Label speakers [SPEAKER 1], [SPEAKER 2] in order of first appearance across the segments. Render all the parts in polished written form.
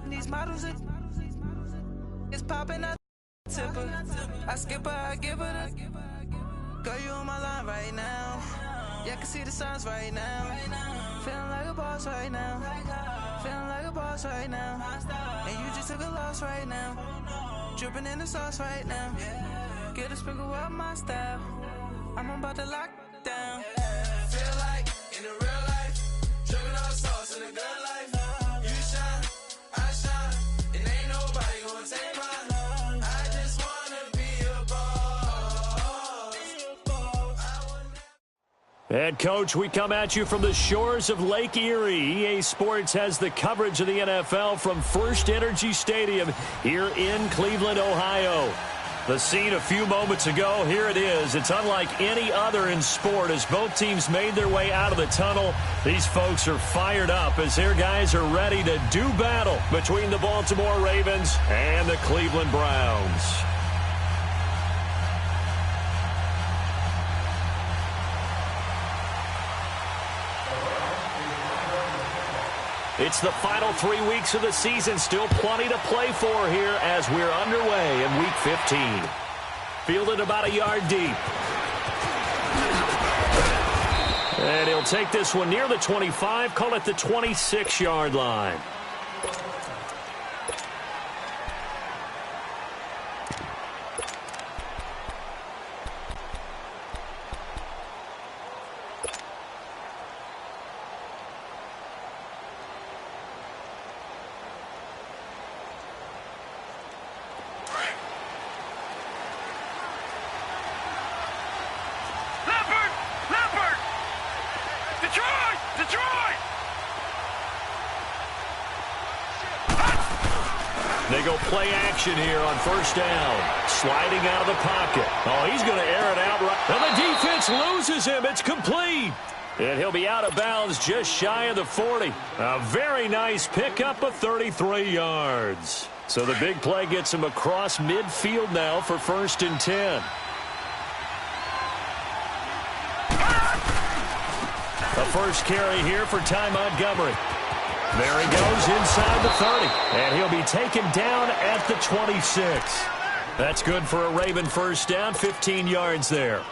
[SPEAKER 1] These models are it's popping out tipper. I skip her, I give her the girl, you on my line right now. Yeah, I can see the signs right now. Feeling like a boss right now. Feeling like a boss right now. And you just took a loss right now. Dripping in the sauce right now. Get a sprinkle up my style. I'm about to lock down. Feel like in the real life, dripping on sauce in the good life. You shine, I shine, and ain't nobody gonna take mine. I just wanna be a boss.
[SPEAKER 2] Head coach, we come at you from the shores of Lake Erie. EA Sports has the coverage of the NFL from First Energy Stadium here in Cleveland, Ohio. The scene a few moments ago, here it is. It's unlike any other in sport as both teams made their way out of the tunnel. These folks are fired up as their guys are ready to do battle between the Baltimore Ravens and the Cleveland Browns. It's the final 3 weeks of the season. Still plenty to play for here as we're underway in Week 15. Fielded about a yard deep. And he'll take this one near the 25, call it the 26-yard line. They go play action here on first down. Sliding out of the pocket. Oh, he's going to air it out right. And the defense loses him. It's complete. And he'll be out of bounds just shy of the 40. A very nice pickup of 33 yards. So the big play gets him across midfield now for 1st and 10. The first carry here for Ty Montgomery. There he goes inside the 30. And he'll be taken down at the 26. That's good for a Raven first down, 15 yards there.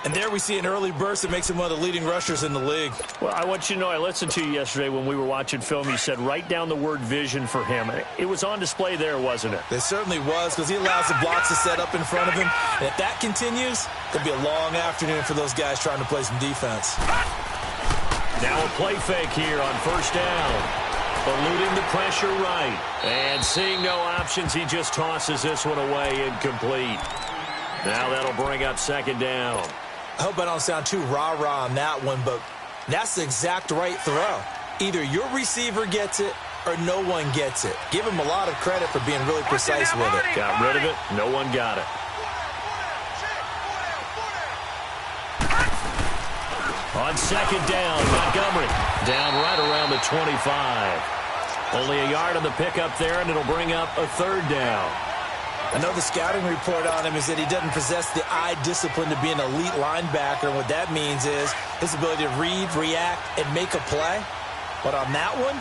[SPEAKER 3] And there we see an early burst that makes him one of the leading rushers in the league.
[SPEAKER 2] Well, I want you to know, I listened to you yesterday when we were watching film. You said write down the word vision for him. It was on display there, wasn't it?
[SPEAKER 3] It certainly was, because he allows the blocks to set up in front of him. And if that continues, it'll be a long afternoon for those guys trying to play some defense.
[SPEAKER 2] Now a play fake here on first down. Eluding the pressure right. And seeing no options, he just tosses this one away incomplete. Now that'll bring up 2nd down.
[SPEAKER 3] I hope I don't sound too rah-rah on that one, but that's the exact right throw. Either your receiver gets it or no one gets it. Give him a lot of credit for being really precise with it.
[SPEAKER 2] Got rid of it. No one got it. On 2nd down, Montgomery down right around the 25. Only a yard on the pickup there, and it'll bring up a 3rd down.
[SPEAKER 3] I know the scouting report on him is that he doesn't possess the eye discipline to be an elite linebacker, and what that means is his ability to read, react, and make a play. But on that one,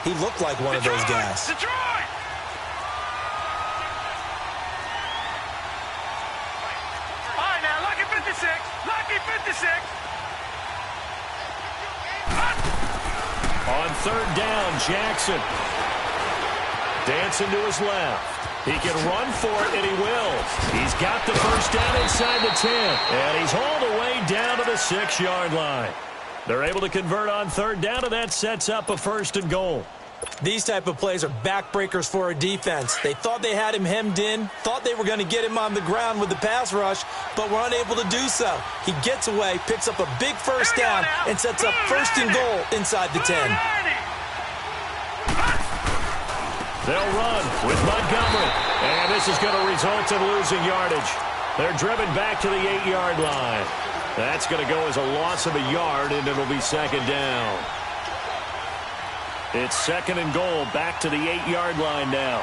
[SPEAKER 3] he looked like one of those guys.
[SPEAKER 4] Detroit! All right, now, lucky 56. Lucky 56.
[SPEAKER 2] On 3rd down, Jackson. Dancing to his left. He can run for it, and he will. He's got the first down inside the 10, and he's all the way down to the 6-yard line. They're able to convert on 3rd down, and that sets up a 1st and goal.
[SPEAKER 3] These type of plays are backbreakers for a defense. They thought they had him hemmed in, thought they were going to get him on the ground with the pass rush, but were unable to do so. He gets away, picks up a big first down, and sets up 1st and goal inside the 10.
[SPEAKER 2] They'll run with Montgomery, and this is going to result in losing yardage. They're driven back to the 8-yard line. That's going to go as a loss of a yard, and it'll be 2nd down. It's 2nd and goal, back to the 8-yard line now.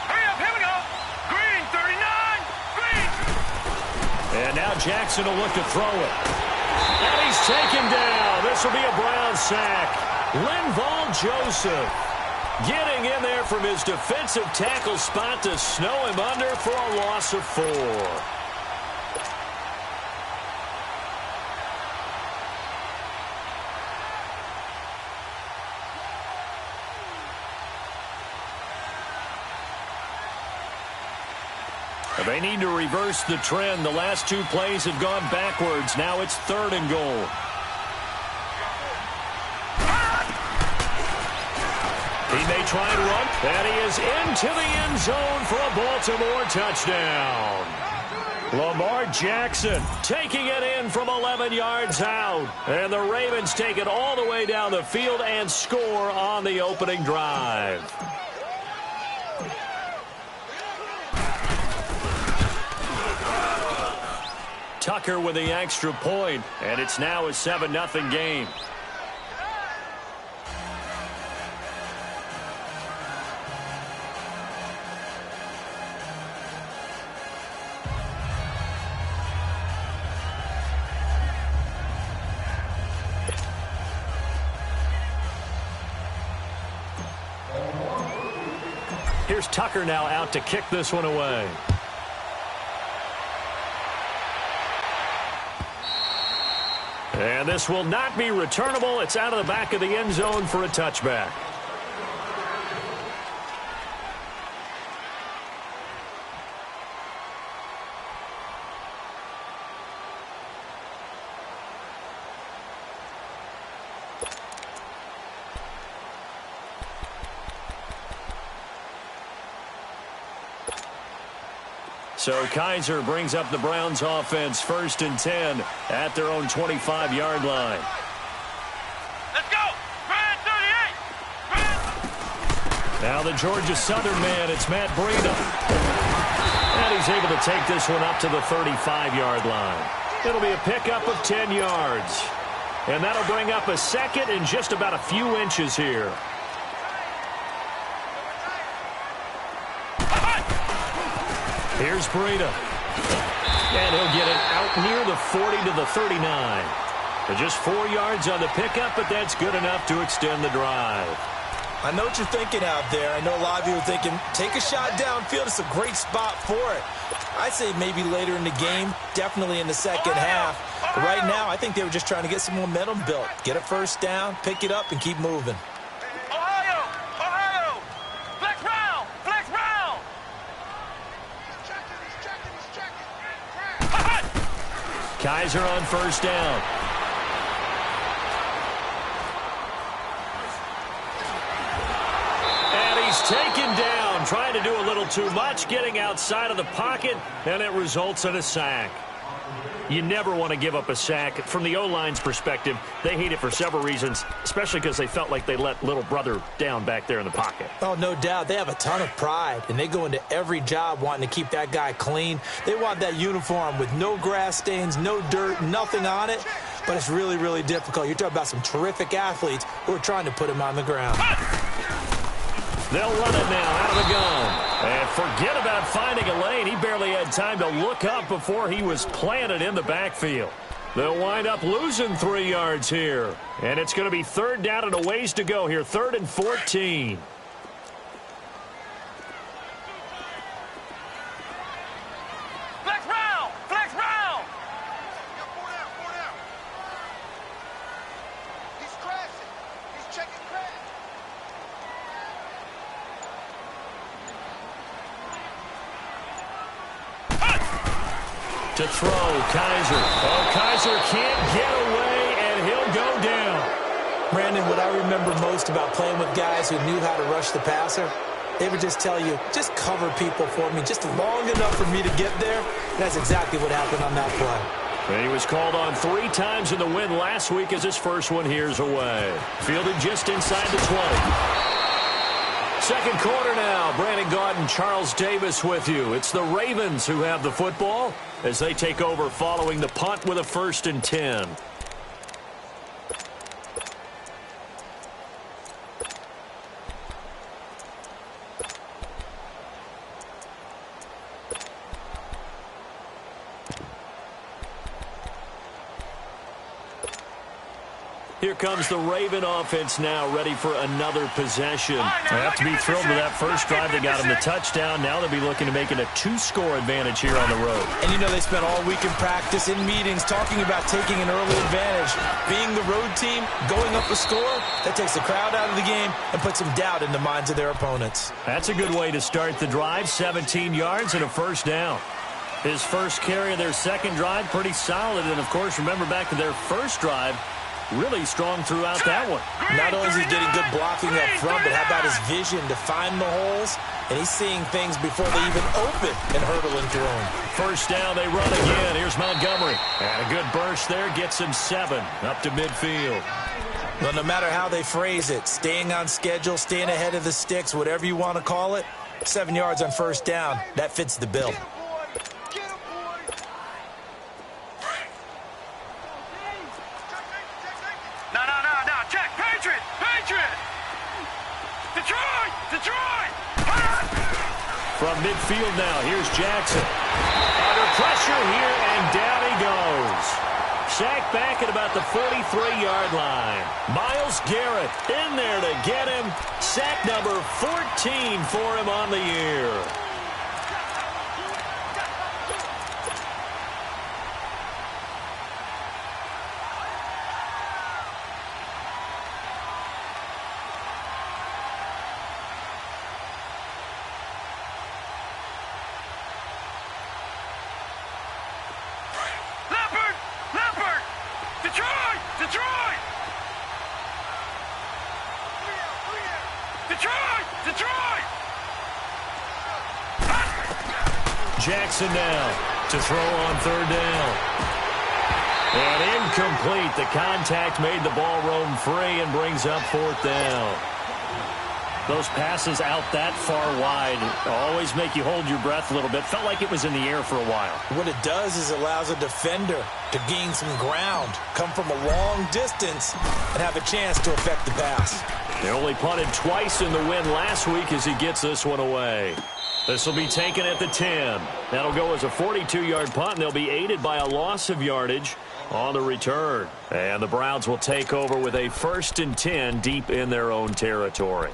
[SPEAKER 4] Hurry up, here we go. Green, 39, green.
[SPEAKER 2] And now Jackson will look to throw it. And he's taken down. This will be a Brown down sack. Linval Joseph getting in there from his defensive tackle spot to snow him under for a loss of 4. They need to reverse the trend. The last 2 plays have gone backwards. Now it's 3rd and goal. He may try and run. And he is into the end zone for a Baltimore touchdown. Lamar Jackson taking it in from 11 yards out. And the Ravens take it all the way down the field and score on the opening drive. Tucker with the extra point, and it's now a 7-0 game. Here's Tucker now out to kick this one away. And this will not be returnable. It's out of the back of the end zone for a touchback. So Kaiser brings up the Browns offense 1st and 10 at their own 25-yard line.
[SPEAKER 4] Let's go! Brand 38!
[SPEAKER 2] Now the Georgia Southern man, it's Matt Breida. And he's able to take this one up to the 35-yard line. It'll be a pickup of 10 yards. And that'll bring up a 2nd and just about a few inches here. Here's Breida. And he'll get it out near the 40 to the 39. Just 4 yards on the pickup, but that's good enough to extend the drive.
[SPEAKER 3] I know what you're thinking out there. I know a lot of you are thinking, take a shot downfield. It's a great spot for it. I'd say maybe later in the game, definitely in the second half. But right now, I think they were just trying to get some momentum built. Get a first down, pick it up, and keep moving.
[SPEAKER 4] Ohio! Ohio! Flex round! Flex round!
[SPEAKER 2] Kaiser on first down. And he's taken down, trying to do a little too much, getting outside of the pocket, and it results in a sack. You never want to give up a sack. From the O-line's perspective, they hate it for several reasons, especially because they felt like they let little brother down back there in the pocket.
[SPEAKER 3] Oh, no doubt. They have a ton of pride, and they go into every job wanting to keep that guy clean. They want that uniform with no grass stains, no dirt, nothing on it. But it's really, really difficult. You're talking about some terrific athletes who are trying to put him on the ground.
[SPEAKER 2] They'll run it now out of the gun. And forget about finding a lane. He barely had time to look up before he was planted in the backfield. They'll wind up losing 3 yards here. And it's going to be 3rd down and a ways to go here. 3rd and 14.
[SPEAKER 4] Flex round! Flex round!
[SPEAKER 5] He's crashing. He's checking crash.
[SPEAKER 2] To throw, Kaiser. Oh, Kaiser can't get away, and he'll go down.
[SPEAKER 3] Brandon, what I remember most about playing with guys who knew how to rush the passer, they would just tell you, just cover people for me, just long enough for me to get there. And that's exactly what happened on that play.
[SPEAKER 2] And he was called on 3 times in the win last week as his first one here's away. Fielded just inside the 20. Second quarter now. Brandon Gaudin, Charles Davis with you. It's the Ravens who have the football as they take over following the punt with a 1st and 10. Here comes the Raven offense now, ready for another possession. They have to be thrilled with that first drive. They got them the touchdown. Now they'll be looking to make it a 2-score advantage here on the road.
[SPEAKER 3] And you know they spent all week in practice, in meetings, talking about taking an early advantage. Being the road team, going up a score, that takes the crowd out of the game and puts some doubt in the minds of their opponents.
[SPEAKER 2] That's a good way to start the drive. 17 yards and a first down. His first carry of their second drive, pretty solid. And, of course, remember back to their first drive, really strong throughout that one.
[SPEAKER 3] Not only is he getting good blocking up front, but how about his vision to find the holes? And he's seeing things before they even open and hurdling through them.
[SPEAKER 2] First down, they run again. Here's Montgomery. And a good burst there gets him 7 up to midfield.
[SPEAKER 3] Well, no matter how they phrase it, staying on schedule, staying ahead of the sticks, whatever you want to call it, 7 yards on first down, that fits the bill.
[SPEAKER 2] From midfield now, here's Jackson. Under pressure here, and down he goes. Sacked back at about the 43-yard line. Myles Garrett in there to get him. Sack number 14 for him on the year. Jackson now to throw on third down. And incomplete. The contact made the ball roam free and brings up fourth down. Those passes out that far wide always make you hold your breath a little bit. Felt like it was in the air for a while.
[SPEAKER 3] What it does is it allows a defender to gain some ground, come from a long distance, and have a chance to affect the pass.
[SPEAKER 2] They only punted twice in the win last week as he gets this one away. This will be taken at the 10. That'll go as a 42-yard punt, and they'll be aided by a loss of yardage on the return. And the Browns will take over with a 1st and 10 deep in their own territory.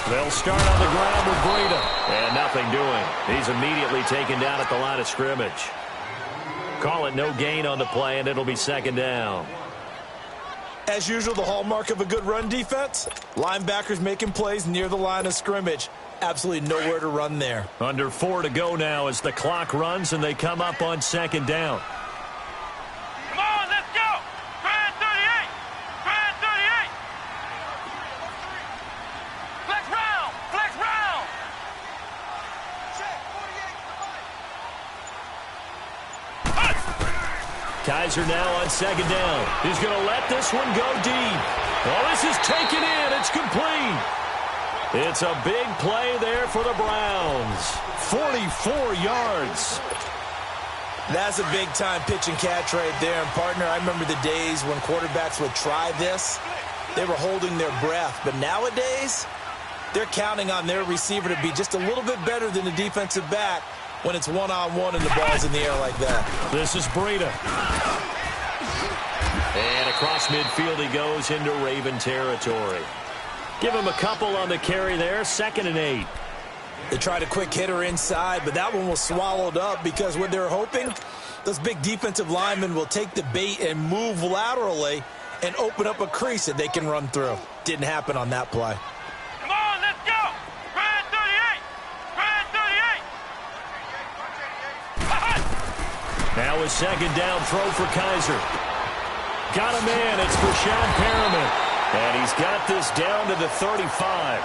[SPEAKER 2] They'll start on the ground with Breida. And nothing doing. He's immediately taken down at the line of scrimmage. Call it no gain on the play, and it'll be second down.
[SPEAKER 3] As usual, the hallmark of a good run defense, linebackers making plays near the line of scrimmage. Absolutely nowhere to run there.
[SPEAKER 2] Under 4 to go now as the clock runs, and they come up on second down.
[SPEAKER 4] Come on, let's go! Brand 38! Brand 38! Flex round! Flex round!
[SPEAKER 5] Check, 48 to the right.
[SPEAKER 2] Kaiser now on second down. He's going to let this one go deep. Oh, this is taken in. It's complete. It's a big play there for the Browns. 44 yards.
[SPEAKER 3] That's a big-time pitch and catch right there. And, partner, I remember the days when quarterbacks would try this. They were holding their breath. But nowadays, they're counting on their receiver to be just a little bit better than the defensive back when it's one-on-one and the ball's in the air like that.
[SPEAKER 2] This is Breida. And across midfield he goes into Raven territory. Give him a couple on the carry there. 2nd and 8.
[SPEAKER 3] They tried a quick hitter inside, but that one was swallowed up because what they're hoping, those big defensive linemen will take the bait and move laterally and open up a crease that they can run through. Didn't happen on that play.
[SPEAKER 4] Come on, let's go! Brand 38! Brand 38!
[SPEAKER 2] Now a second down throw for Kaiser. Got a man. It's Brashad Perriman. And he's got this down to the 35.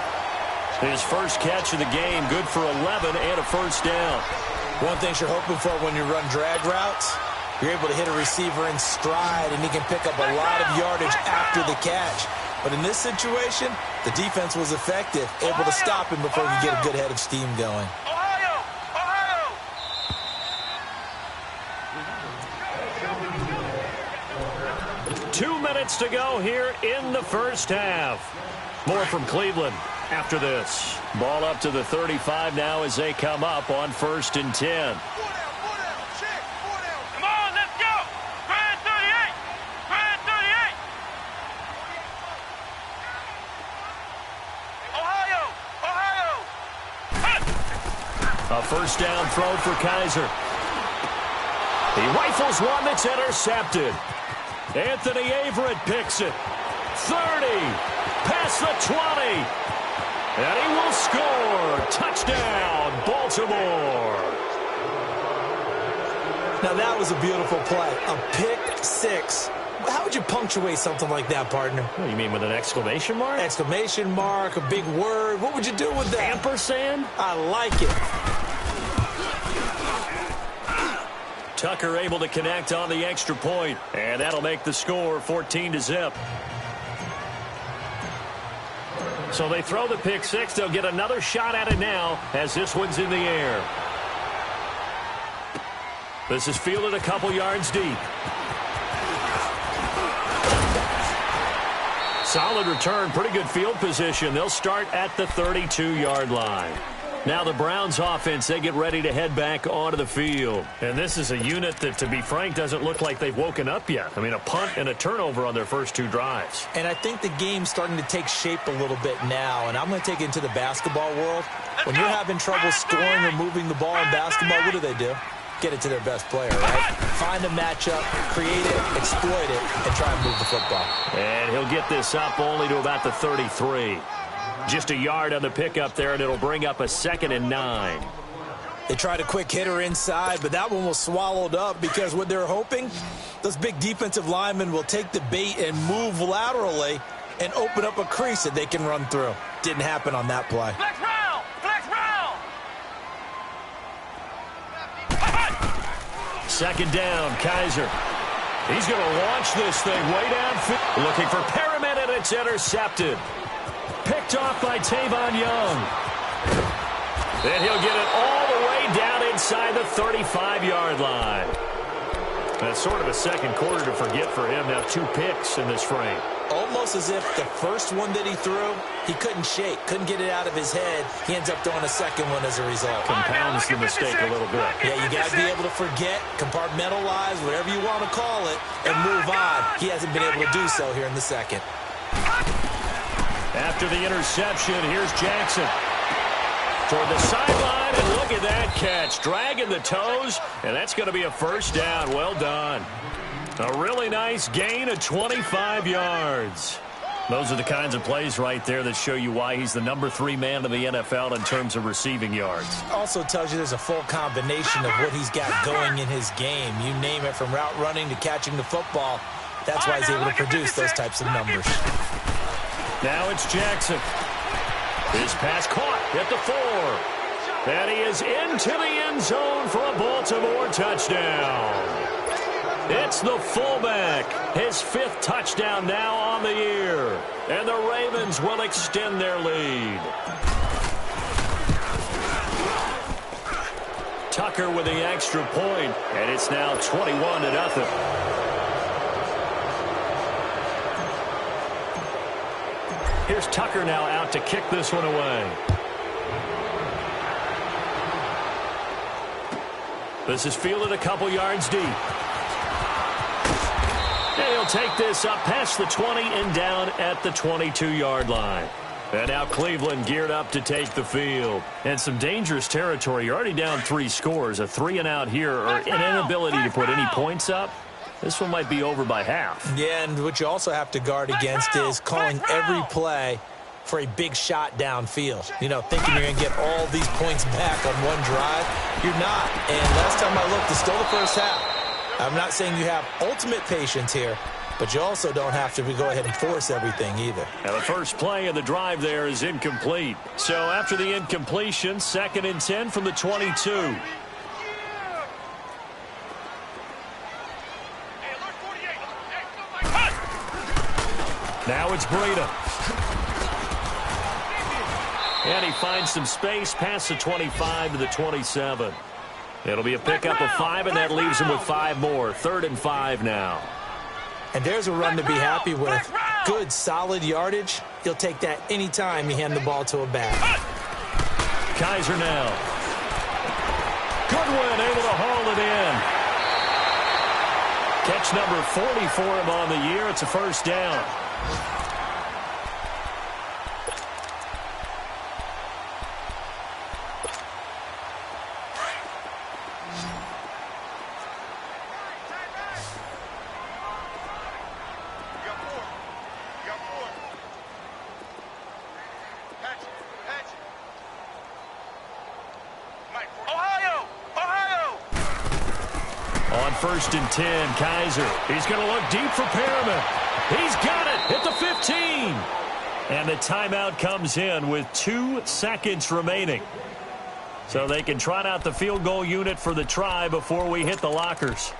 [SPEAKER 2] His first catch of the game, good for 11 and a first down.
[SPEAKER 3] One thing you're hoping for when you run drag routes, you're able to hit a receiver in stride, and he can pick up a lot of yardage after the catch. But in this situation, the defense was effective, able to stop him before he could get a good head of steam going.
[SPEAKER 4] Ohio! Ohio!
[SPEAKER 2] 2 minutes to go here in the first half. More from Cleveland after this. Ball up to the 35 now as they come up on 1st and 10.
[SPEAKER 5] 4 down, check, 4 down.
[SPEAKER 4] Come on, let's go. 38. 38. Ohio.
[SPEAKER 2] A first down throw for Kaiser. He rifles one that's intercepted. Anthony Averett picks it. 30. Past the 20. And he will score. Touchdown, Baltimore.
[SPEAKER 3] Now, that was a beautiful play. A pick six. How would you punctuate something like that, partner?
[SPEAKER 2] What do you mean, with an exclamation mark?
[SPEAKER 3] Exclamation mark, a big word. What would you do with that?
[SPEAKER 2] Ampersand?
[SPEAKER 3] I like it.
[SPEAKER 2] Tucker able to connect on the extra point, and that'll make the score 14-0. So they throw the pick six. They'll get another shot at it now as this one's in the air. This is fielded a couple yards deep. Solid return, pretty good field position. They'll start at the 32-yard line. Now the Browns offense, they get ready to head back onto the field. And this is a unit that, to be frank, doesn't look like they've woken up yet. I mean, a punt and a turnover on their first 2 drives.
[SPEAKER 3] And I think the game's starting to take shape a little bit now. And I'm going to take it into the basketball world. When you're having trouble scoring or moving the ball in basketball, what do? Get it to their best player, right? Find a matchup, create it, exploit it, and try and move the football.
[SPEAKER 2] And he'll get this up only to about the 33. Just a yard on the pickup there, and it'll bring up a 2nd and 9.
[SPEAKER 3] They tried a quick hitter inside, but that one was swallowed up because what they're hoping, those big defensive linemen will take the bait and move laterally and open up a crease that they can run through. Didn't happen on that play.
[SPEAKER 4] Flex round. Flex round.
[SPEAKER 2] 2nd down, Kaiser. He's going to launch this thing way downfield. Looking for Perriman, and it's intercepted. Picked off by Tavon Young. Then he'll get it all the way down inside the 35-yard line. That's sort of a second quarter to forget for him. Now 2 picks in this frame.
[SPEAKER 3] Almost as if the first one that he threw, he couldn't shake, couldn't get it out of his head. He ends up throwing a second one as a result.
[SPEAKER 2] Compounds the mistake a little bit.
[SPEAKER 3] Yeah, you got to be able to forget, compartmentalize, whatever you want to call it, and move on. He hasn't been able to do so here in the second.
[SPEAKER 2] After the interception, here's Jackson. Toward the sideline, and look at that catch. Dragging the toes, and that's going to be a first down. Well done. A really nice gain of 25 yards. Those are the kinds of plays right there that show you why he's the number 3 man in the NFL in terms of receiving yards.
[SPEAKER 3] Also tells you there's a full combination of what he's got going in his game. You name it, from route running to catching the football. That's why he's able to produce those types of numbers.
[SPEAKER 2] Now it's Jackson. His pass caught at the 4. And he is into the end zone for a Baltimore touchdown. It's the fullback. His 5th touchdown now on the year. And the Ravens will extend their lead. Tucker with the extra point, and it's now 21-0. Here's Tucker now out to kick this one away. This is fielded a couple yards deep. And he'll take this up past the 20 and down at the 22-yard line. And now Cleveland geared up to take the field. And some dangerous territory. You're already down 3 scores. A 3-and-out here, or an inability to put any points up. This one might be over by half.
[SPEAKER 3] Yeah, and what you also have to guard against is calling every play for a big shot downfield. You know, thinking you're going to get all these points back on one drive. You're not. And last time I looked, it's still the first half. I'm not saying you have ultimate patience here, but you also don't have to go ahead and force everything either.
[SPEAKER 2] And the first play of the drive there is incomplete. So after the incompletion, 2nd and 10 from the 22. Now it's Breida. And he finds some space past the 25 to the 27. It'll be a pickup of 5, and that leaves him with 5 more. 3rd and 5 now.
[SPEAKER 3] And there's a run to be happy with. Good, solid yardage. You'll take that anytime you hand the ball to a back.
[SPEAKER 2] Kaiser now. Goodwin able to haul it in. Catch number 40 for him on the year. It's a first down. First and 10, Kaiser. He's going to look deep for Perriman. He's got it at the 15. And the timeout comes in with 2 seconds remaining. So they can trot out the field goal unit for the try before we hit the lockers.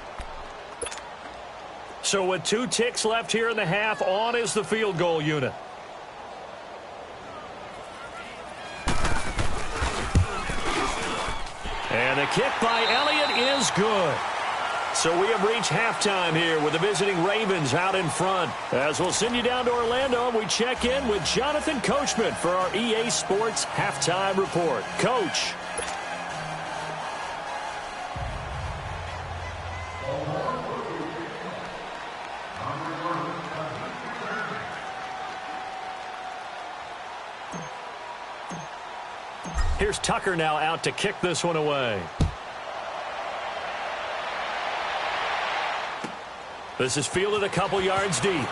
[SPEAKER 2] So with 2 ticks left here in the half, on is the field goal unit. And the kick by Elliott is good. So we have reached halftime here with the visiting Ravens out in front. As we'll send you down to Orlando, we check in with Jonathan Coachman for our EA Sports Halftime Report. Coach. Here's Tucker now out to kick this one away. This is fielded a couple yards deep.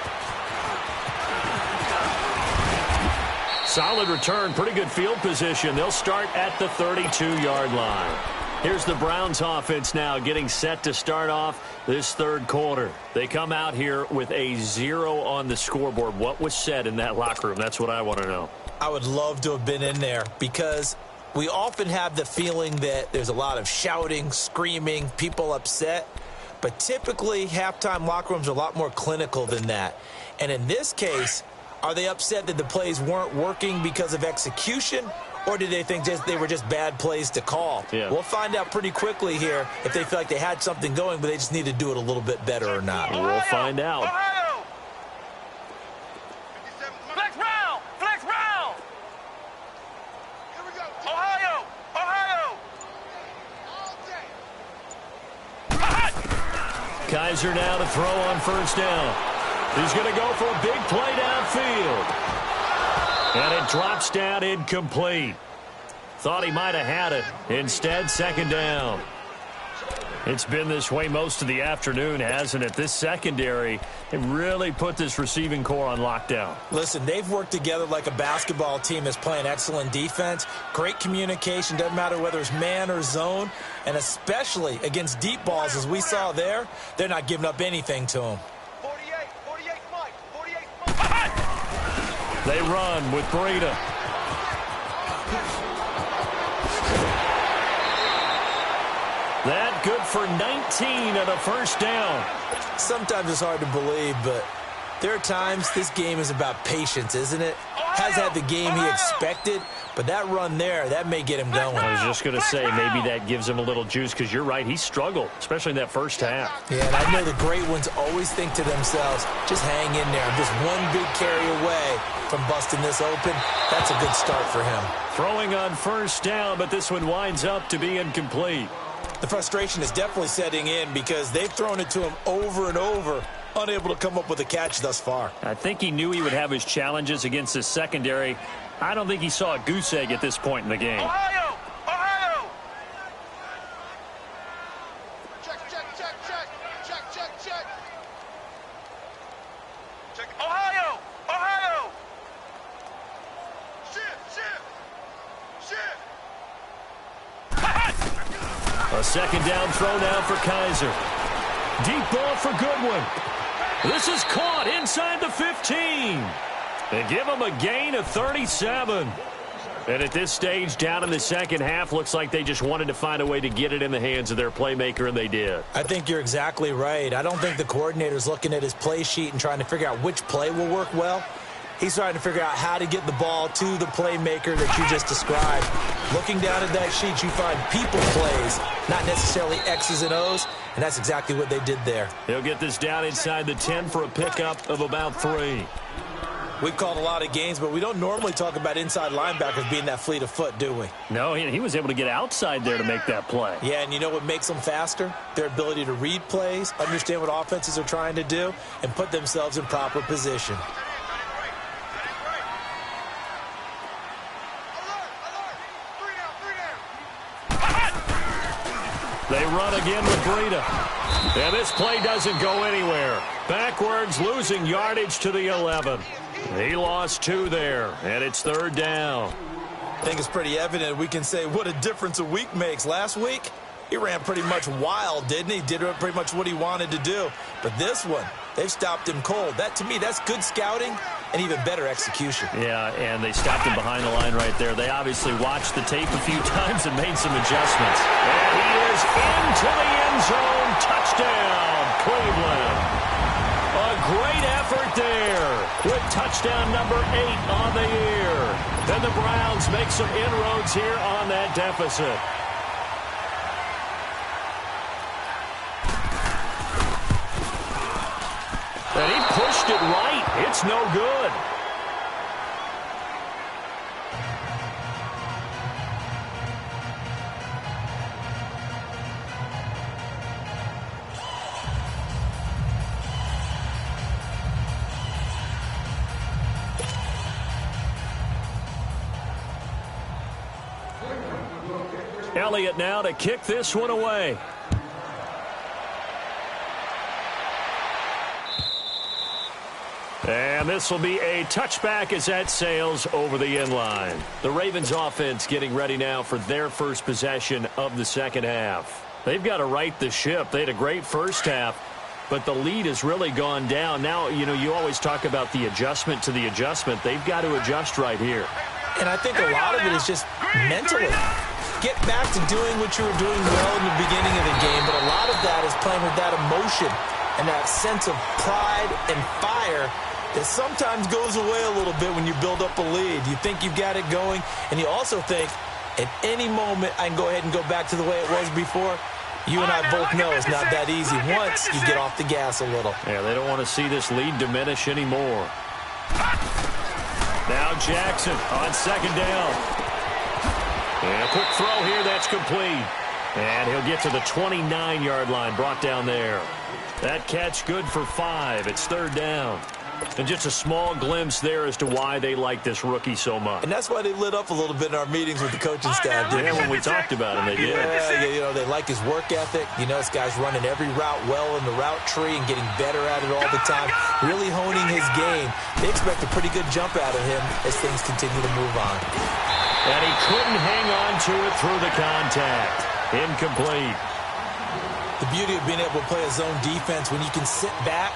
[SPEAKER 2] Solid return, pretty good field position. They'll start at the 32-yard line. Here's the Browns offense now getting set to start off this third quarter. They come out here with a 0 on the scoreboard. What was said in that locker room? That's what I want to know.
[SPEAKER 3] I would love to have been in there because we often have the feeling that there's a lot of shouting, screaming, people upset. But typically, halftime locker rooms are a lot more clinical than that. And in this case, are they upset that the plays weren't working because of execution, or did they think they were just bad plays to call?
[SPEAKER 2] Yeah.
[SPEAKER 3] We'll find out pretty quickly here if they feel like they had something going, but they just need to do it a little bit better or not.
[SPEAKER 2] We'll find out.
[SPEAKER 4] Ohio! Flex round! Flex round!
[SPEAKER 5] Here we go.
[SPEAKER 4] Ohio! Ohio!
[SPEAKER 2] Kaiser now to throw on first down. He's going to go for a big play downfield. And it drops down incomplete. Thought he might have had it. Instead, second down. It's been this way most of the afternoon, hasn't it? This secondary, it really put this receiving core on lockdown.
[SPEAKER 3] Listen, they've worked together like a basketball team that's playing excellent defense. Great communication, doesn't matter whether it's man or zone. And especially against deep balls, as we saw there, they're not giving up anything to them.
[SPEAKER 5] 48, Mike. 48, Mike.
[SPEAKER 2] They run with Breida. That good for 19 and a first down.
[SPEAKER 3] Sometimes it's hard to believe, but there are times this game is about patience, isn't it? Has had the game he expected, but that run there, that may get him going.
[SPEAKER 2] I was just going to say, maybe that gives him a little juice, because you're right, he struggled, especially in that first half.
[SPEAKER 3] Yeah, and I know the great ones always think to themselves, just hang in there. I'm just one big carry away from busting this open. That's a good start for him.
[SPEAKER 2] Throwing on first down, but this one winds up to be incomplete.
[SPEAKER 3] The frustration is definitely setting in because they've thrown it to him over and over, unable to come up with a catch thus far.
[SPEAKER 2] I think he knew he would have his challenges against his secondary. I don't think he saw a goose egg at this point in the game.
[SPEAKER 4] Ohio! Ohio!
[SPEAKER 5] Check. Check.
[SPEAKER 4] Ohio! Ohio!
[SPEAKER 5] Shift.
[SPEAKER 2] A second down throw now for Kaiser. Deep ball for Goodwin. This is caught inside the 15. They give him a gain of 37. And at this stage, down in the second half, looks like they just wanted to find a way to get it in the hands of their playmaker, and they did.
[SPEAKER 3] I think you're exactly right. I don't think the coordinator's looking at his play sheet and trying to figure out which play will work well. He's trying to figure out how to get the ball to the playmaker that you just described. Looking down at that sheet, you find people plays, not necessarily X's and O's, and that's exactly what they did there.
[SPEAKER 2] He'll get this down inside the 10 for a pickup of about 3.
[SPEAKER 3] We've called a lot of games, but we don't normally talk about inside linebackers being that fleet of foot, do we?
[SPEAKER 2] No, he was able to get outside there to make that play.
[SPEAKER 3] Yeah, and you know what makes them faster? Their ability to read plays, understand what offenses are trying to do, and put themselves in proper position.
[SPEAKER 2] They run again with Breida. And this play doesn't go anywhere. Backwards, losing yardage to the 11. He lost 2 there, and it's 3rd down.
[SPEAKER 3] I think it's pretty evident we can say what a difference a week makes. Last week, he ran pretty much wild, didn't he? Did pretty much what he wanted to do. But this one, they've stopped him cold. That, to me, that's good scouting and even better execution.
[SPEAKER 2] Yeah, and they stopped him behind the line right there. They obviously watched the tape a few times and made some adjustments. And he is into the end zone. Touchdown, Cleveland. A great effort there with touchdown number 8 on the year. Then the Browns make some inroads here on that deficit. And he pushed it right. It's no good. Elliott now to kick this one away. And this will be a touchback as that sails over the end line. The Ravens offense getting ready now for their first possession of the second half. They've got to right the ship. They had a great first half, but the lead has really gone down. Now, you know, you always talk about the adjustment to the adjustment. They've got to adjust right here.
[SPEAKER 3] And I think a lot of it is just mentally. Get back to doing what you were doing well in the beginning of the game, but a lot of that is playing with that emotion and that sense of pride and fire that sometimes goes away a little bit when you build up a lead. You think you've got it going, and you also think at any moment I can go ahead and go back to the way it was before. You and I both know it's not that easy once you get off the gas a little.
[SPEAKER 2] Yeah, they don't want to see this lead diminish anymore. Now Jackson on second down. And a quick throw here, that's complete. And he'll get to the 29-yard line, brought down there. That catch good for 5. It's 3rd down. And just a small glimpse there as to why they like this rookie so much.
[SPEAKER 3] And that's why they lit up a little bit in our meetings with the coaching staff.
[SPEAKER 2] Yeah, when we talked about him, they did.
[SPEAKER 3] Yeah, you know, they like his work ethic. You know, this guy's running every route well in the route tree and getting better at it all the time, really honing his game. They expect a pretty good jump out of him as things continue to move on.
[SPEAKER 2] And he couldn't hang on to it through the contact. Incomplete.
[SPEAKER 3] The beauty of being able to play a zone defense when you can sit back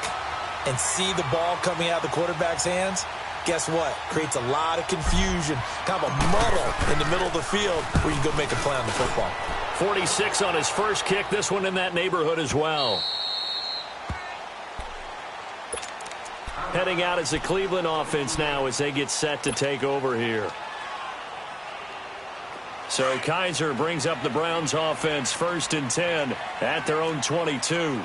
[SPEAKER 3] and see the ball coming out of the quarterback's hands, guess what? Creates a lot of confusion, kind of a muddle in the middle of the field where you go make a play on the football.
[SPEAKER 2] 46 on his first kick. This one in that neighborhood as well. Heading out as the Cleveland offense now as they get set to take over here. So Kaiser brings up the Browns offense 1st and 10 at their own 22.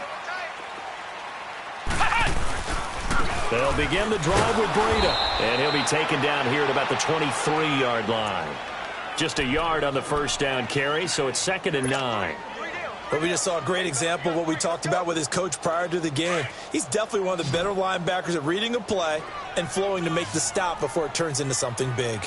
[SPEAKER 2] They'll begin the drive with Breida, and he'll be taken down here at about the 23-yard line. Just a yard on the first down carry, so it's 2nd and 9.
[SPEAKER 3] But we just saw a great example of what we talked about with his coach prior to the game. He's definitely one of the better linebackers at reading a play and flowing to make the stop before it turns into something big.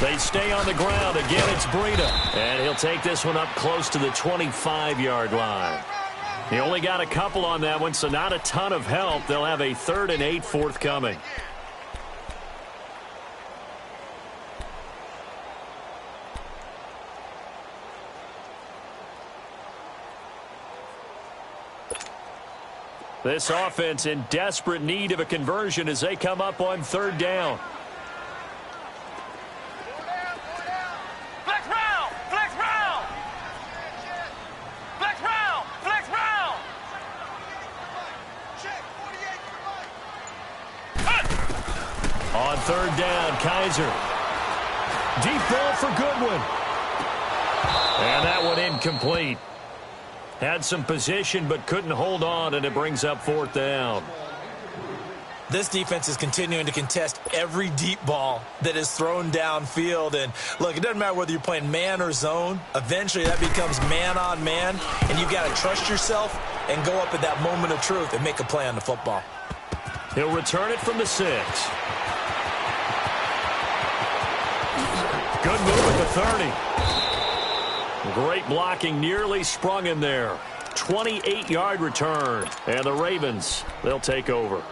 [SPEAKER 2] They stay on the ground. Again, it's Breida. And he'll take this one up close to the 25-yard line. He only got a couple on that one, so not a ton of help. They'll have a 3rd and 8 forthcoming. This offense in desperate need of a conversion as they come up on 3rd down. On 3rd down, Kaiser. Deep ball for Goodwin. And that one incomplete. Had some position but couldn't hold on, and it brings up 4th down.
[SPEAKER 3] This defense is continuing to contest every deep ball that is thrown downfield. And, look, it doesn't matter whether you're playing man or zone. Eventually, that becomes man on man, and you've got to trust yourself and go up at that moment of truth and make a play on the football.
[SPEAKER 2] He'll return it from the 6. Good move at the 30. Great blocking, nearly sprung him there. 28-yard return. And the Ravens, they'll take over.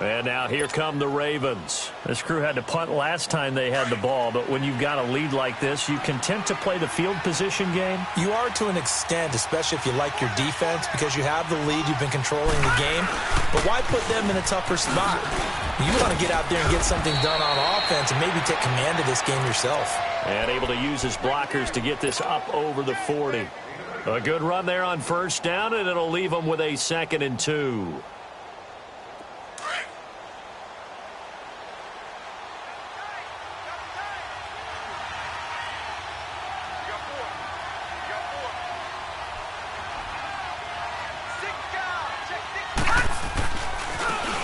[SPEAKER 2] And now here come the Ravens. This crew had to punt last time they had the ball, but when you've got a lead like this, you content to play the field position game?
[SPEAKER 3] You are to an extent, especially if you like your defense, because you have the lead, you've been controlling the game. But why put them in a tougher spot? You want to get out there and get something done on offense and maybe take command of this game yourself.
[SPEAKER 2] And able to use his blockers to get this up over the 40. A good run there on 1st down, and it'll leave them with a 2nd and 2.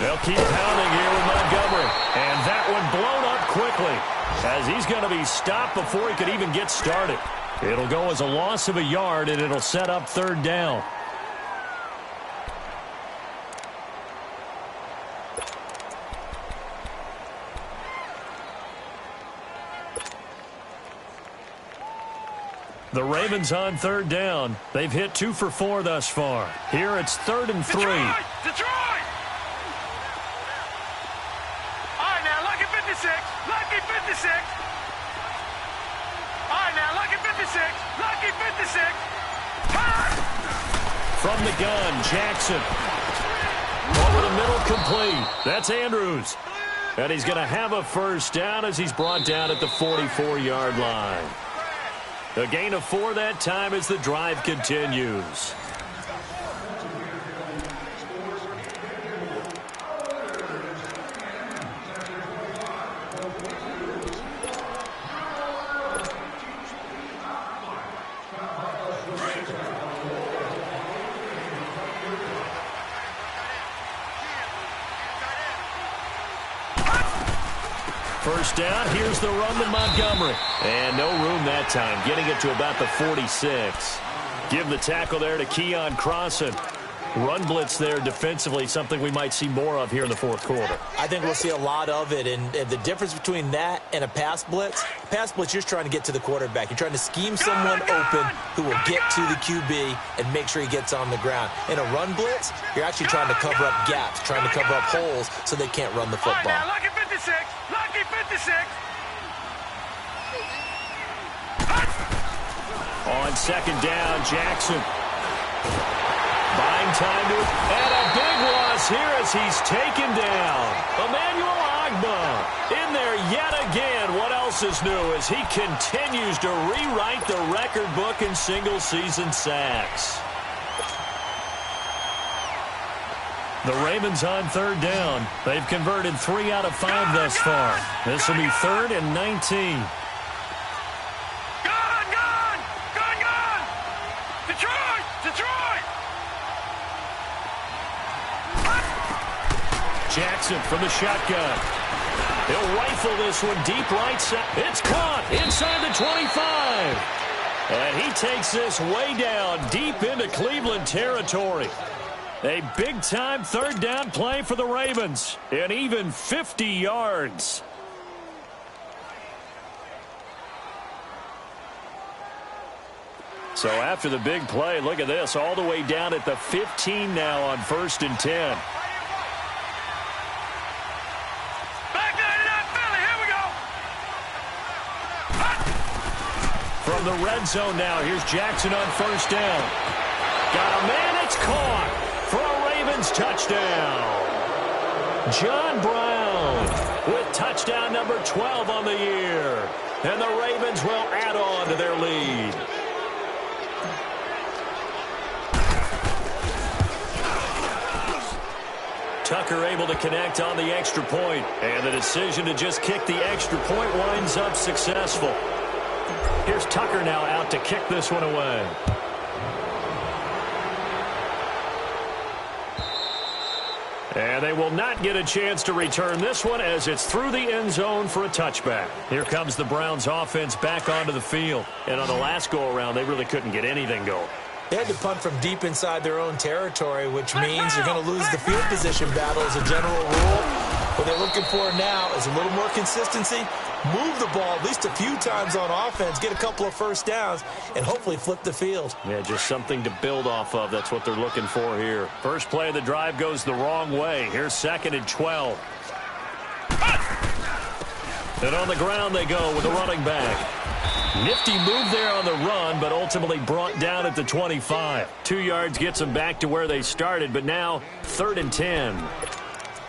[SPEAKER 2] They'll keep pounding here with Montgomery. And that one blown up quickly as he's going to be stopped before he could even get started. It'll go as a loss of a yard, and it'll set up 3rd down. The Ravens on 3rd down. They've hit 2 for 4 thus far. Here it's 3rd and 3.
[SPEAKER 4] Detroit! Lucky 56. All right, now, lucky 56. Lucky 56.
[SPEAKER 2] From the gun, Jackson. Over the middle, complete. That's Andrews. And he's going to have a 1st down as he's brought down at the 44-yard line. A gain of 4 that time as the drive continues. First down, here's the run to Montgomery. And no room that time, getting it to about the 46. Give the tackle there to Keon Crossan. Run blitz there defensively, something we might see more of here in the 4th quarter.
[SPEAKER 3] I think we'll see a lot of it, and the difference between that and a pass blitz, you're just trying to get to the quarterback. You're trying to scheme someone open who will get to the QB and make sure he gets on the ground. In a run blitz, you're actually trying to cover up gaps, trying to cover up holes so they can't run the football.
[SPEAKER 4] All right, now, lucky 56. Lucky 56.
[SPEAKER 2] On 2nd down, Jackson. Buying time to it. And a big loss here as he's taken down. Emmanuel Ogbah in there yet again. What else is new as he continues to rewrite the record book in single-season sacks. The Ravens on 3rd down. They've converted 3 out of 5 thus far. This will be 3rd and 19.
[SPEAKER 4] Gone! Detroit!
[SPEAKER 2] Jackson from the shotgun. He'll rifle this one deep right side. It's caught inside the 25. And he takes this way down deep into Cleveland territory. A big-time 3rd down play for the Ravens. And even 50 yards. So after the big play, look at this. All the way down at the 15 now on 1st and 10.
[SPEAKER 4] Back there to Philly. Here we go.
[SPEAKER 2] From the red zone now, here's Jackson on 1st down. Got a man, it's caught for a Ravens touchdown. John Brown with touchdown number 12 on the year. And the Ravens will add on to their lead. Tucker able to connect on the extra point. And the decision to just kick the extra point winds up successful. Here's Tucker now out to kick this one away. And they will not get a chance to return this one as it's through the end zone for a touchback. Here comes the Browns offense back onto the field. And on the last go-around, they really couldn't get anything going.
[SPEAKER 3] They had to punt from deep inside their own territory, which means you're going to lose the field position battle as a general rule. What they're looking for now is a little more consistency, move the ball at least a few times on offense, get a couple of first downs, and hopefully flip the field.
[SPEAKER 2] Yeah, just something to build off of. That's what they're looking for here. First play of the drive goes the wrong way. Here's 2nd and 12. And on the ground they go with a running back. Nifty move there on the run, but ultimately brought down at the 25. 2 yards gets them back to where they started, but now 3rd and 10.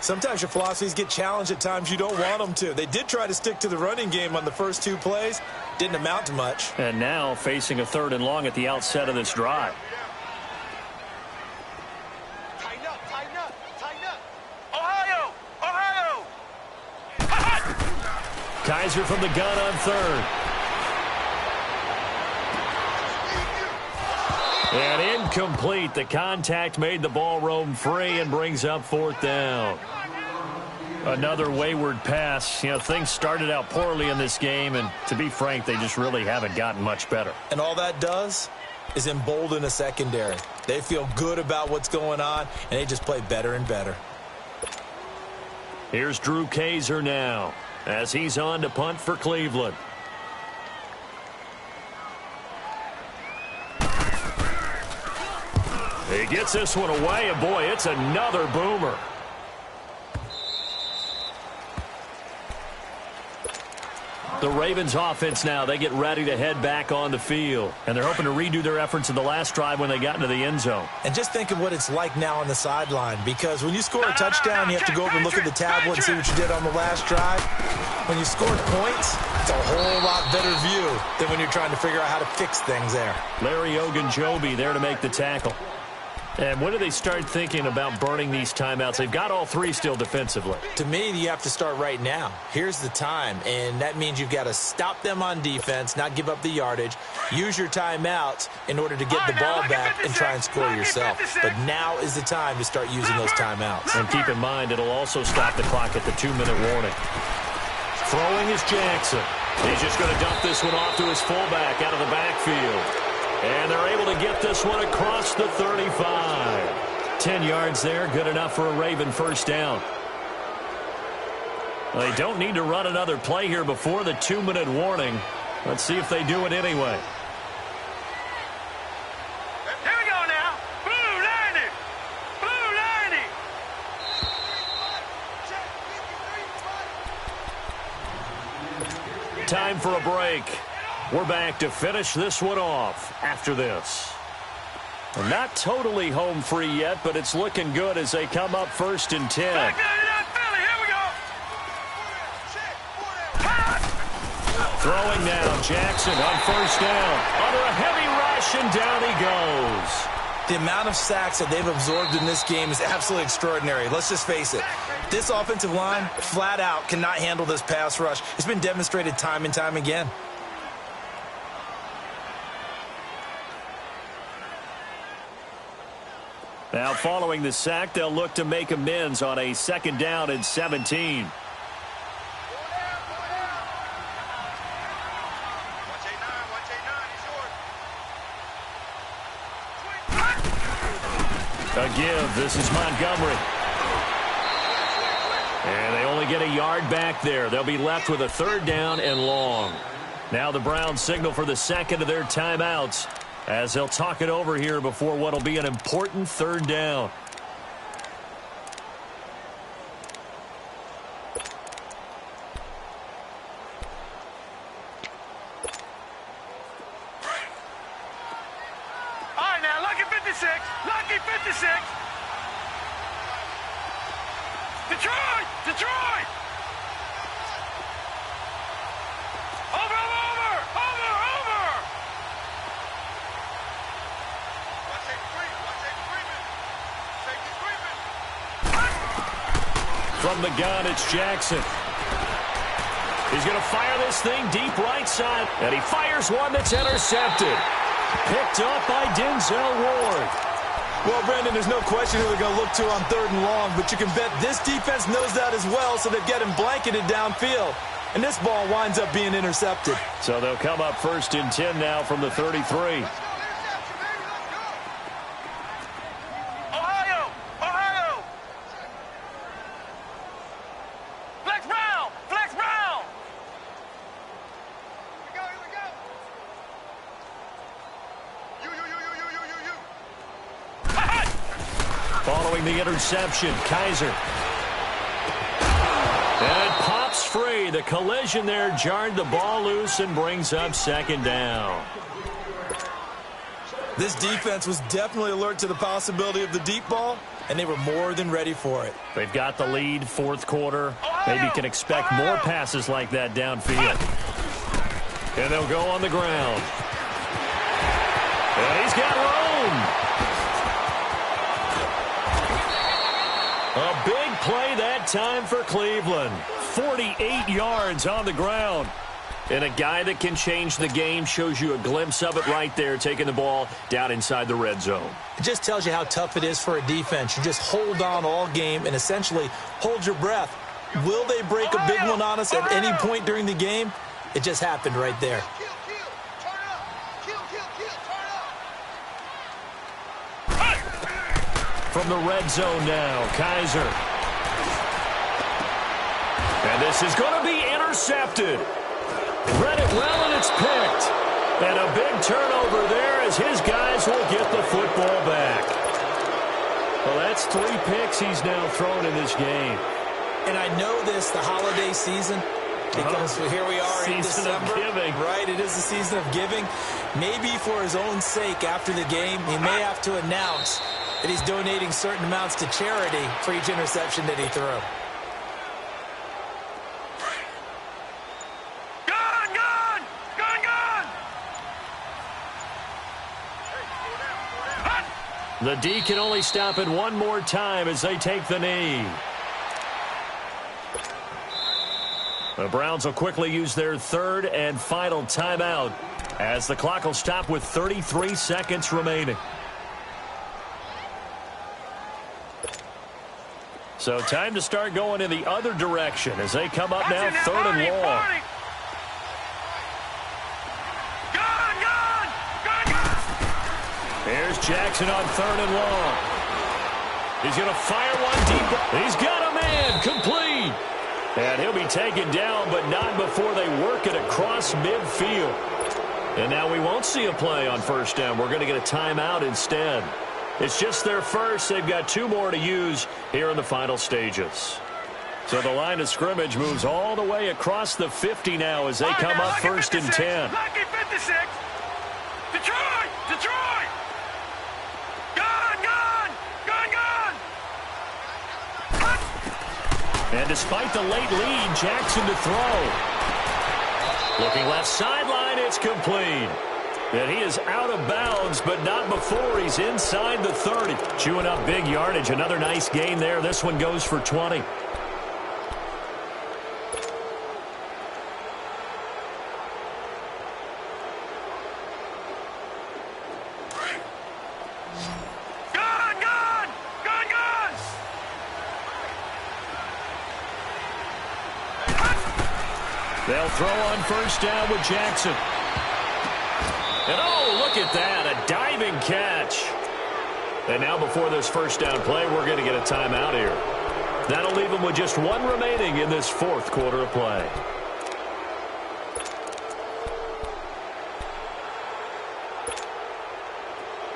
[SPEAKER 3] Sometimes your philosophies get challenged at times you don't want them to. They did try to stick to the running game on the first 2 plays. Didn't amount to much.
[SPEAKER 2] And now facing a 3rd and long at the outset of this drive.
[SPEAKER 5] Tighten up, tighten up, tighten up.
[SPEAKER 4] Ohio! Ohio!
[SPEAKER 2] Kaiser from the gun on 3rd. And incomplete. The contact made the ball roam free and brings up 4th down. Another wayward pass. You know, things started out poorly in this game, and to be frank, they just really haven't gotten much better.
[SPEAKER 3] And all that does is embolden a secondary. They feel good about what's going on, and they just play better and better.
[SPEAKER 2] Here's Drew Kaiser now as he's on to punt for Cleveland. He gets this one away, and boy, it's another boomer. The Ravens offense now, they get ready to head back on the field. And they're hoping to redo their efforts in the last drive when they got into the end zone.
[SPEAKER 3] And just think of what it's like now on the sideline, because when you score a touchdown, you have to go over and look at the tablet and see what you did on the last drive. When you scored points, it's a whole lot better view than when you're trying to figure out how to fix things there.
[SPEAKER 2] Larry Ogunjobi there to make the tackle. And when do they start thinking about burning these timeouts? They've got all 3 still defensively.
[SPEAKER 3] To me, you have to start right now. Here's the time, and that means you've got to stop them on defense, not give up the yardage, use your timeouts in order to get the ball back and try and score yourself. But now is the time to start using those timeouts.
[SPEAKER 2] And keep in mind, it'll also stop the clock at the 2-minute warning. Throwing is Jackson. He's just going to dump this one off to his fullback out of the backfield. And they're able to get this one across the 35. 10 yards there, good enough for a Raven first down. Well, they don't need to run another play here before the 2-minute warning. Let's see if they do it anyway.
[SPEAKER 4] Here we go now. Blue 90. Blue 90.
[SPEAKER 2] Time for a break. We're back to finish this one off after this. Well, not totally home free yet, but it's looking good as they come up 1st and 10.
[SPEAKER 4] Back there to that Philly. Here we go.
[SPEAKER 2] Throwing now, Jackson on 1st down. Under a heavy rush, and down he goes.
[SPEAKER 3] The amount of sacks that they've absorbed in this game is absolutely extraordinary. Let's just face it. This offensive line, flat out, cannot handle this pass rush. It's been demonstrated time and time again.
[SPEAKER 2] Now, following the sack, they'll look to make amends on a 2nd down and 17. A give. This is Montgomery. And they only get a yard back there. They'll be left with a 3rd down and long. Now the Browns signal for the 2nd of their timeouts as they'll talk it over here before what will be an important 3rd down.
[SPEAKER 4] All right, now, lucky 56. Lucky 56. Detroit! Detroit! Over!
[SPEAKER 2] From the gun, it's Jackson. He's going to fire this thing deep right side, and he fires one that's intercepted. Picked up by Denzel Ward.
[SPEAKER 3] Well, Brandon, there's no question who they're going to look to on 3rd and long, but you can bet this defense knows that as well, so they're getting blanketed downfield. And this ball winds up being intercepted.
[SPEAKER 2] So they'll come up 1st and 10 now from the 33.
[SPEAKER 4] Ohio! Ohio! Flex round! Flex round!
[SPEAKER 5] Here we go.
[SPEAKER 2] Following the interception, Kaiser. And it pops free. The collision there jarred the ball loose and brings up 2nd down.
[SPEAKER 3] This defense was definitely alert to the possibility of the deep ball, and they were more than ready for it.
[SPEAKER 2] They've got the lead, 4th quarter. Maybe can expect more passes like that downfield. And they'll go on the ground. And he's got room. A big play that time for Cleveland. 48 yards on the ground. And a guy that can change the game shows you a glimpse of it right there, taking the ball down inside the red zone.
[SPEAKER 3] It just tells you how tough it is for a defense. You just hold on all game and essentially hold your breath. Will they break a big one on us at any point during the game? It just happened right there.
[SPEAKER 5] Kill. Turn up. Kill. Turn up.
[SPEAKER 2] From the red zone now, Kaiser. And this is going to be intercepted. Read it well, and it's picked. And a big turnover there as his guys will get the football back. Well, that's 3 picks he's now thrown in this game.
[SPEAKER 3] And I know this, the holiday season, because here we are in December.
[SPEAKER 2] Season of giving.
[SPEAKER 3] Right, it is the season of giving. Maybe for his own sake after the game, he may have to announce that he's donating certain amounts to charity for each interception that he threw.
[SPEAKER 2] The D can only stop it one more time as they take the knee. The Browns will quickly use their 3rd and final timeout as the clock will stop with 33 seconds remaining. So time to start going in the other direction as they come up now 3rd and long. Here's Jackson on 3rd and long. He's going to fire one deep. He's got a man complete. And he'll be taken down, but not before they work it across midfield. And now we won't see a play on 1st down. We're going to get a timeout instead. It's just their first. They've got 2 more to use here in the final stages. So the line of scrimmage moves all the way across the 50 now as they come up 1st and 10.
[SPEAKER 4] Lucky 56. Detroit!
[SPEAKER 2] And despite the late lead, Jackson to throw. Looking left sideline, it's complete. And he is out of bounds, but not before he's inside the 30. Chewing up big yardage. Another nice gain there. This one goes for 20. They'll throw on 1st down with Jackson. And oh, look at that, a diving catch. And now before this 1st down play, we're going to get a timeout here. That'll leave them with just 1 remaining in this 4th quarter of play.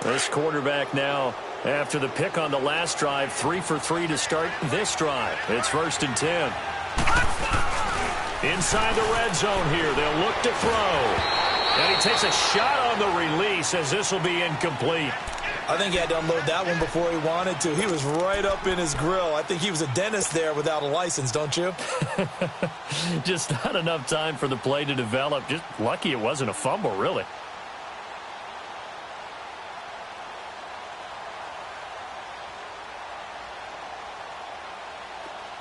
[SPEAKER 2] This quarterback now, after the pick on the last drive, 3 for 3 to start this drive. It's 1st and 10. Inside the red zone here, they'll look to throw. And he takes a shot on the release as this will be incomplete.
[SPEAKER 3] I think he had to unload that one before he wanted to. He was right up in his grill. I think he was a dentist there without a license, don't you?
[SPEAKER 2] Just not enough time for the play to develop. Just lucky it wasn't a fumble, really.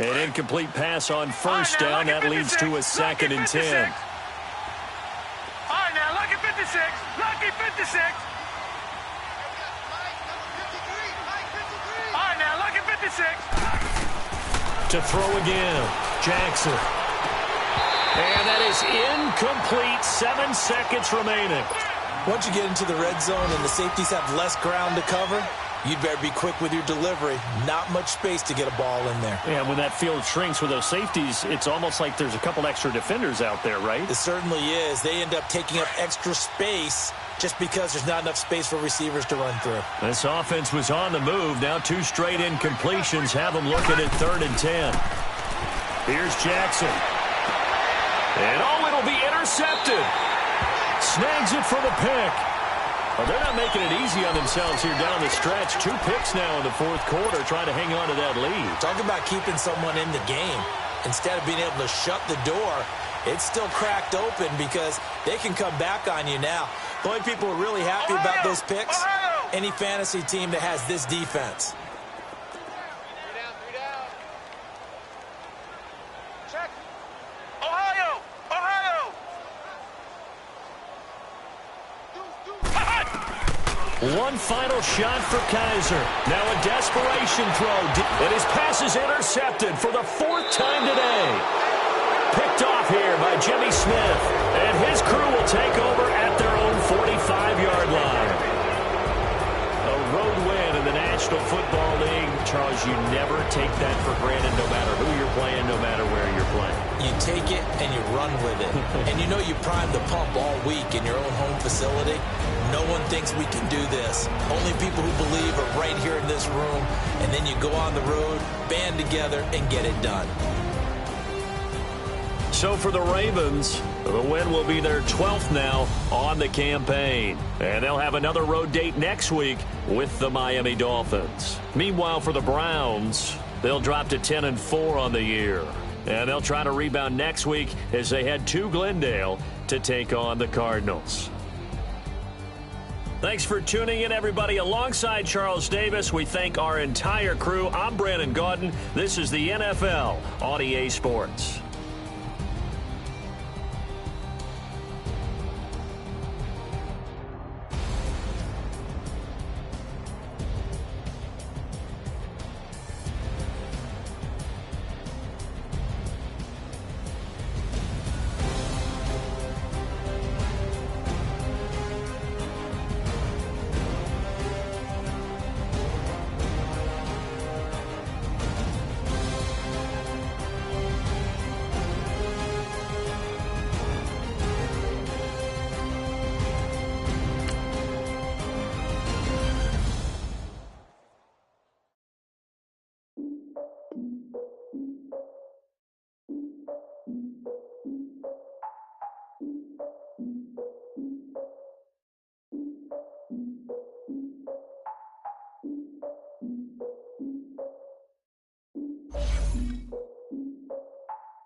[SPEAKER 2] An incomplete pass on 1st down. That leads to a 2nd and 10.
[SPEAKER 4] All right, now, lucky 56. Lucky 56.
[SPEAKER 2] To throw again, Jackson. And that is incomplete. 7 seconds remaining.
[SPEAKER 3] Once you get into the red zone and the safeties have less ground to cover, you'd better be quick with your delivery. Not much space to get a ball in there.
[SPEAKER 2] Yeah, when that field shrinks with those safeties, it's almost like there's a couple extra defenders out there, right?
[SPEAKER 3] It certainly is. They end up taking up extra space just because there's not enough space for receivers to run through.
[SPEAKER 2] This offense was on the move. Now 2 straight incompletions have them looking at 3rd and 10. Here's Jackson. And it'll be intercepted. Snags it for the pick. Well, they're not making it easy on themselves here down the stretch. 2 picks now in the 4th quarter, trying to hang on to that lead.
[SPEAKER 3] Talk about keeping someone in the game. Instead of being able to shut the door, it's still cracked open because they can come back on you now. The only people who are really happy about those picks, any fantasy team that has this defense.
[SPEAKER 5] 3 down. Check.
[SPEAKER 4] Ohio!
[SPEAKER 2] One final shot for Kaiser. Now a desperation throw. And his pass is intercepted for the 4th time today. Picked off here by Jimmy Smith. And his crew will take over at their own 45-yard line. A road win in the National Football League. Charles, you never take that for granted no matter who you're playing, no matter where you're playing.
[SPEAKER 3] You take it and you run with it. And you know you primed the pump all week in your own home facility. No one thinks we can do this. Only people who believe are right here in this room. And then you go on the road, band together, and get it done.
[SPEAKER 2] So for the Ravens, the win will be their 12th now on the campaign. And they'll have another road date next week with the Miami Dolphins. Meanwhile, for the Browns, they'll drop to 10-4 on the year. And they'll try to rebound next week as they head to Glendale to take on the Cardinals. Thanks for tuning in, everybody. Alongside Charles Davis, we thank our entire crew. I'm Brandon Gaudin. This is the NFL on EA Sports.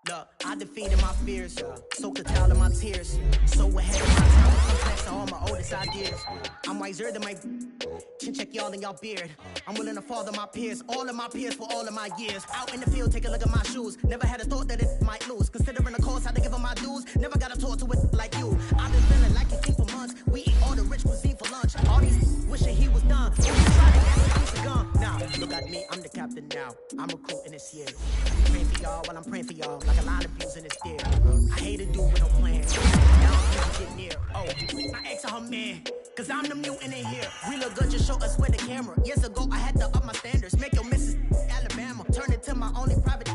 [SPEAKER 6] Look, I defeated my fears, soaked a towel in my tears. So ahead of my time, complex to all my oldest ideas. I'm wiser than my chin check y'all in y'all beard. I'm willing to father my peers, all of my peers for all of my years. Out in the field, take a look at my shoes. Never had a thought that it might lose. Considering the cost, I had to give them my dues. Never got a talk to it like you. I've been feeling like you think for months. We eat all the rich cuisine for lunch. All these wishing he was done. When you try to get a piece of gum. Now, look at me, I'm the captain now. I'm recruiting this year. Praying for y'all while I'm praying for y'all. Like a lot of views in this deal. I hate to do with no plan. Now I'm get near. Oh, I asked her man. Cause I'm the mutant in here. We look good, just show us where the camera. Years ago, I had to up my standards. Make your missus Alabama. Turn it to my only private.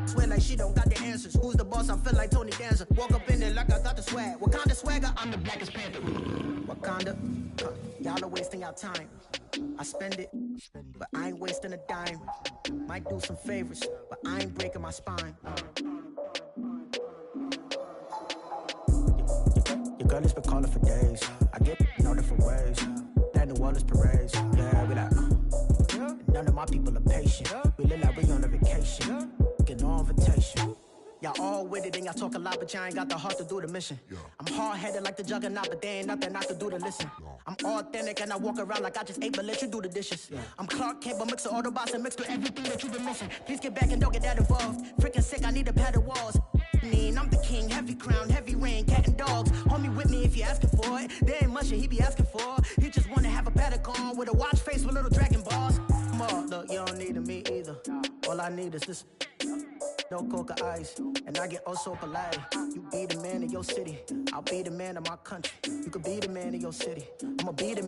[SPEAKER 6] Swear like she don't got the answers. Who's the boss? I feel like Tony Danza. Walk up in there like I got the swag. What kind of swagger? I'm the blackest panther. Wakanda. Y'all are wasting your time. I spend it, but I ain't wasting a dime. Might do some favors, but I ain't breaking my spine. Your girl has been calling for days. I get no different ways. That New Orleans parades. Yeah, we like, none of my people are patient. We look like we on a vacation. Get no invitation. Y'all all with it and y'all talk a lot, but y'all ain't got the heart to do the mission. I'm hard-headed like the juggernaut, but there ain't nothing I can do to listen. I'm authentic and I walk around like I just ate, but let you do the dishes. I'm Clark Kent, but mix the Autobots and mix with everything that you've been missing. Please get back and don't get that involved. Freaking sick, I need a pad of walls. I'm the king, heavy crown, heavy rain, cat and dogs. Homie with me if you asking for it. There ain't much that he be asking for. He just wanna have a paddock on with a watch face with little dragon balls. Look, you don't need me either. I need is this. No coca ice, and I get oh so polite. You be the man of your city, I'll be the man of my country. You could be the man of your city, I'ma be the